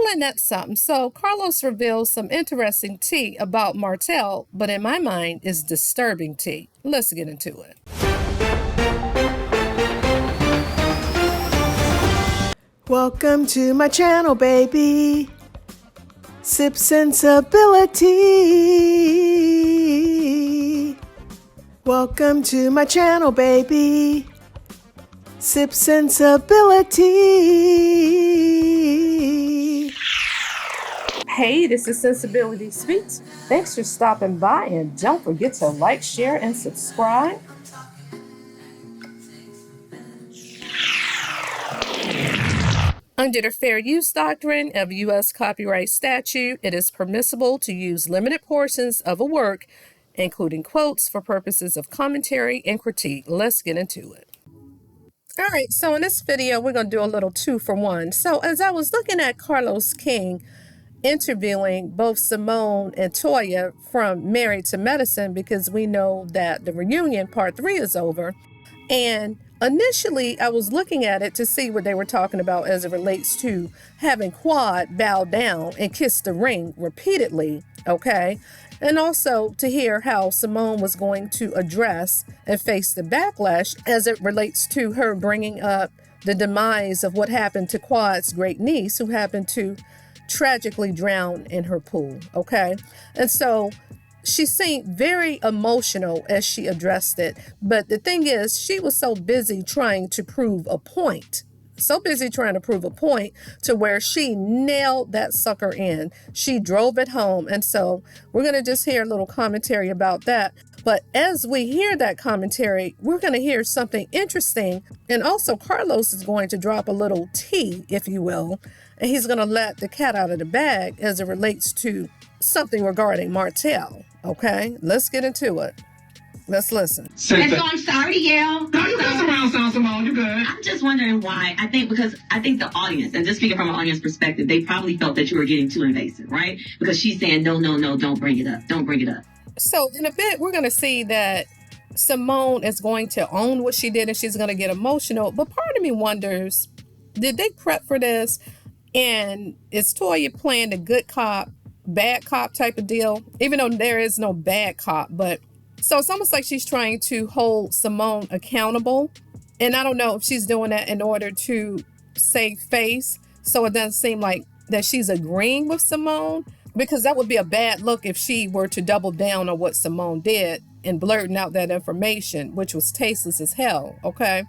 isn't that something? So Carlos reveals some interesting tea about Martel, but in my mind is disturbing tea. Let's get into it. Welcome to my channel, baby. Sip Sensibility. Welcome to my channel, baby. Sip Sensibility. Hey, this is Sensibility Speaks. Thanks for stopping by, and don't forget to like, share, and subscribe. Under the fair use doctrine of U.S. copyright statute, it is permissible to use limited portions of a work, including quotes, for purposes of commentary and critique. Let's get into it. All right, so in this video, we're going to do a little 2-for-1. So as I was looking at Carlos King interviewing both Simone and Toya from Married to Medicine, because we know that the reunion part 3 is over, and initially, I was looking at it to see what they were talking about as it relates to having Quad bow down and kiss the ring repeatedly, okay? And also to hear how Simone was going to address and face the backlash as it relates to her bringing up the demise of what happened to Quad's great niece, who happened to tragically drown in her pool, okay? And so she seemed very emotional as she addressed it. But the thing is, she was so busy trying to prove a point. So busy trying to prove a point to where she nailed that sucker in. She drove it home. And so we're going to just hear a little commentary about that. But as we hear that commentary, we're going to hear something interesting. And also Carlos is going to drop a little tea, if you will. And he's going to let the cat out of the bag as it relates to something regarding Martel. Okay, let's get into it. Let's listen. And so I'm sorry to yell. No, you got around sound, Simone. You good. I'm just wondering why. I think the audience, and just speaking from an audience perspective, they probably felt that you were getting too invasive, right? Because she's saying, no, don't bring it up. Don't bring it up. So in a bit, we're going to see that Simone is going to own what she did and she's going to get emotional. But part of me wonders, did they prep for this? And is Toya playing the good cop, bad cop type of deal, even though there is no bad cop? But so it's almost like she's trying to hold Simone accountable, and I don't know if she's doing that in order to save face, so it doesn't seem like that she's agreeing with Simone, because that would be a bad look if she were to double down on what Simone did and blurting out that information, which was tasteless as hell. Okay,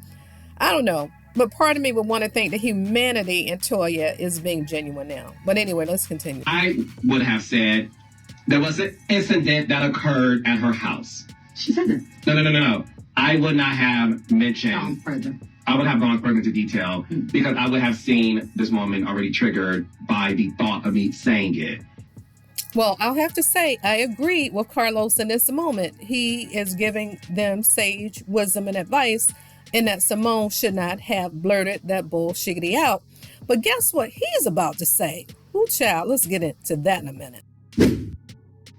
I don't know. But part of me would want to think the humanity in Toya is being genuine now. But anyway, let's continue. I would have said there was an incident that occurred at her house. She said that. No. I would not have mentioned. Gone further. I would have gone further into detail because I would have seen this woman already triggered by the thought of me saying it. Well, I'll have to say, I agree with Carlos in this moment. He is giving them sage wisdom and advice, and that Simone should not have blurted that bullshiggity out. But guess what he's about to say? Ooh, child, let's get into that in a minute.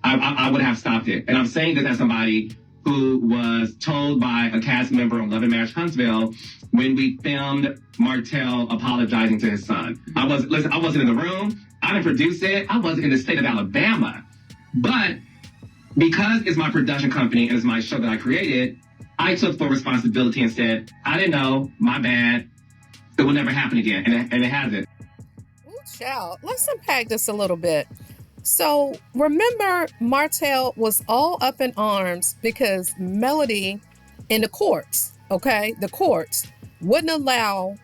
I would have stopped it. And I'm saying this as somebody who was told by a cast member on Love and Marriage Huntsville when we filmed Martel apologizing to his son. I wasn't in the room. I didn't produce it. I wasn't in the state of Alabama. But because it's my production company and it's my show that I created, I took full responsibility and said, I didn't know, my bad. It will never happen again. And it hasn't. Ooh, child, let's unpack this a little bit. So remember, Martel was all up in arms because Melody in the courts, okay, the courts wouldn't allow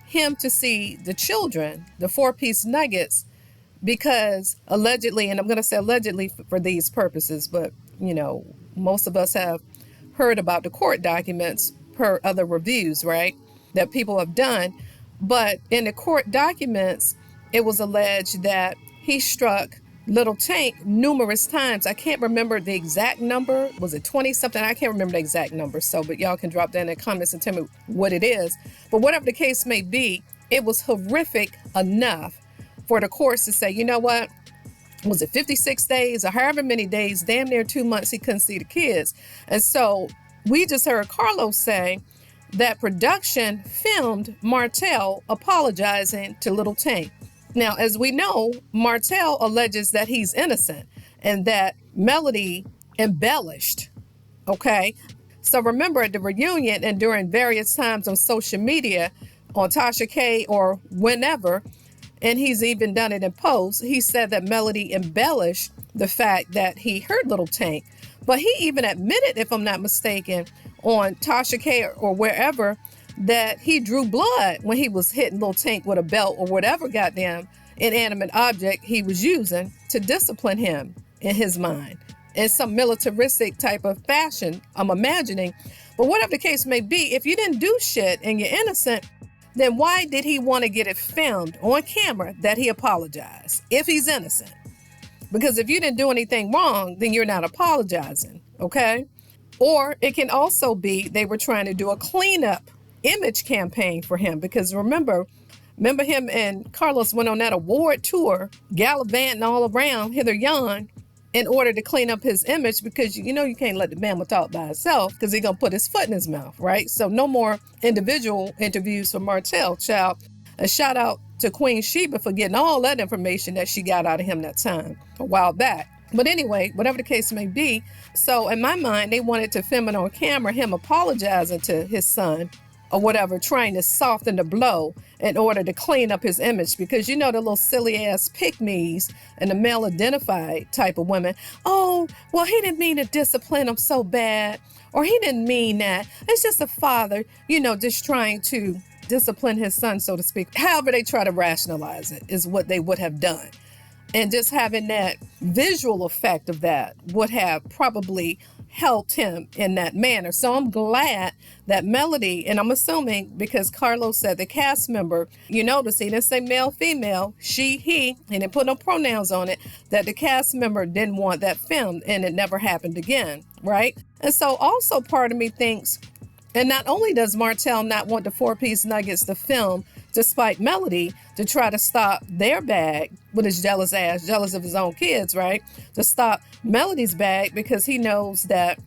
him to see the children, the 4-piece nuggets, because allegedly, and I'm going to say allegedly for these purposes, but, you know, most of us have heard about the court documents per other reviews, right, that people have done. But in the court documents, it was alleged that he struck Little Tank numerous times. I can't remember the exact number. Was it 20 something? I can't remember the exact number. So, but y'all can drop that in the comments and tell me what it is. But whatever the case may be, it was horrific enough for the courts to say, you know what? Was it 56 days or however many days, damn near 2 months, he couldn't see the kids. And so we just heard Carlos say that production filmed Martel apologizing to Little Tank. Now, as we know, Martell alleges that he's innocent and that Melody embellished. Okay. So remember at the reunion and during various times on social media, on Tasha K or whenever, and he's even done it in posts, he said that Melody embellished the fact that he hurt Little Tank. But he even admitted, if I'm not mistaken, on Tasha K or wherever, that he drew blood when he was hitting Little Tank with a belt or whatever goddamn inanimate object he was using to discipline him in his mind in some militaristic type of fashion, I'm imagining. But whatever the case may be, if you didn't do shit and you're innocent, then why did he want to get it filmed on camera that he apologized if he's innocent? Because if you didn't do anything wrong, then you're not apologizing, okay? Or it can also be they were trying to do a cleanup image campaign for him. Because remember him and Carlos went on that award tour, gallivanting all around hither yon in order to clean up his image, because you know you can't let the man talk by himself because he's gonna put his foot in his mouth, right? So no more individual interviews for Martell, child. A shout out to Queen Sheba for getting all that information that she got out of him that time a while back. But anyway, whatever the case may be, so in my mind, they wanted to film it on camera, him apologizing to his son or whatever, trying to soften the blow in order to clean up his image. Because you know the little silly ass pick-me's and the male identified type of women. Oh, well, he didn't mean to discipline him so bad. Or he didn't mean that. It's just a father, you know, just trying to discipline his son, so to speak. However they try to rationalize it is what they would have done. And just having that visual effect of that would have probably helped him in that manner. So I'm glad that Melody, and I'm assuming because Carlos said the cast member, you notice he didn't say male, female, she, he didn't put no pronouns on it, that the cast member didn't want that filmed and it never happened again, right? And so also part of me thinks, and not only does Martell not want the four-piece nuggets to film, despite Melody, to try to stop their bag with his jealous ass, jealous of his own kids, right? To stop Melody's bag because he knows that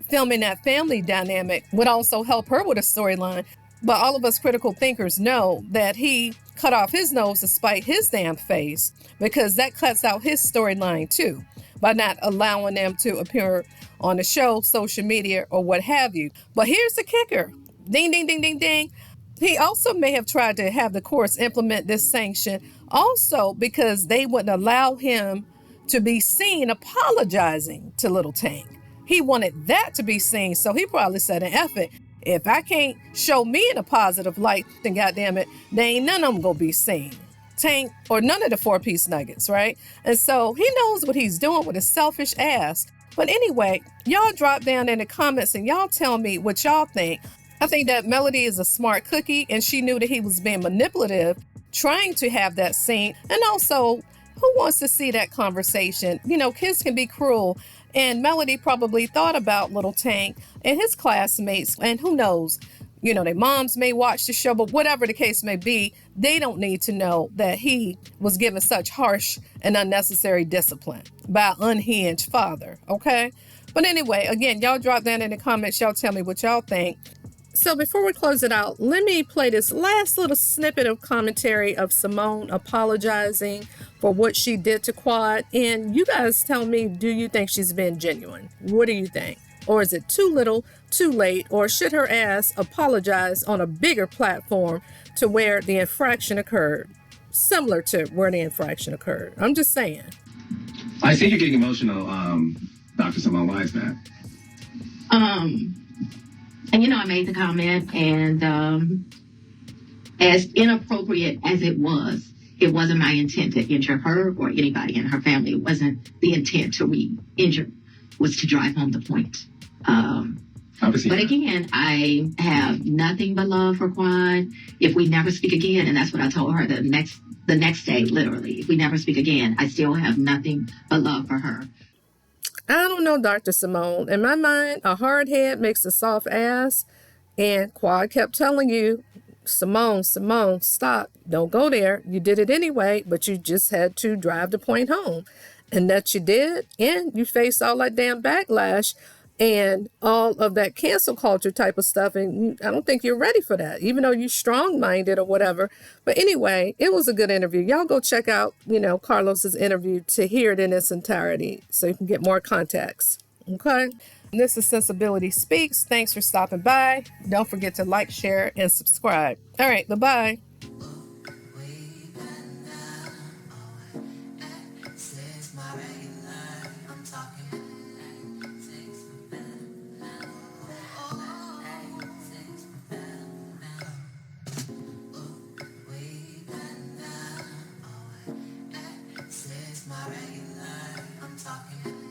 filming that family dynamic would also help her with a storyline. But all of us critical thinkers know that he cut off his nose to spite his damn face, because that cuts out his storyline too, by not allowing them to appear on the show, social media, or what have you. But here's the kicker. Ding, ding, ding, ding, ding. He also may have tried to have the courts implement this sanction also because they wouldn't allow him to be seen apologizing to Little Tank. He wanted that to be seen, so he probably said, "An F it. If I can't show me in a positive light, then goddamn it, there ain't none of them gonna be seen. Tank or none of the four-piece nuggets, right?" And so he knows what he's doing with his selfish ass. But anyway, y'all drop down in the comments and y'all tell me what y'all think. I think that Melody is a smart cookie, and she knew that he was being manipulative, trying to have that scene. And also, who wants to see that conversation? You know, kids can be cruel. And Melody probably thought about Little Tank and his classmates, and who knows, you know, their moms may watch the show, but whatever the case may be, they don't need to know that he was given such harsh and unnecessary discipline by an unhinged father, okay? But anyway, again, y'all drop down in the comments. Y'all tell me what y'all think. So before we close it out, let me play this last little snippet of commentary of Simone apologizing for what she did to Quad. And you guys tell me, do you think she's been genuine? What do you think? Or is it too little, too late? Or should her ass apologize on a bigger platform to where the infraction occurred? Similar to where the infraction occurred. I'm just saying. I see you're getting emotional, Dr. Simone. Why is that? And you know, I made the comment, and as inappropriate as it wasn't my intent to injure her or anybody in her family. It wasn't the intent to re-injure, was to drive home the point. But again, I have nothing but love for Quad. If we never speak again, and that's what I told her the next day, literally, if we never speak again, I still have nothing but love for her. I don't know, Dr. Simone. In my mind, a hard head makes a soft ass. And Quad kept telling you, Simone, stop. Don't go there. You did it anyway, but you just had to drive the point home. And that you did. And you faced all that damn backlash. and all of that cancel culture type of stuff. And I don't think you're ready for that, even though you're strong-minded or whatever. But anyway, it was a good interview. Y'all go check out, Carlos's interview to hear it in its entirety so you can get more context. Okay? And this is Sensibility Speaks. Thanks for stopping by. Don't forget to like, share, and subscribe. All right, bye-bye. My regular, I'm talking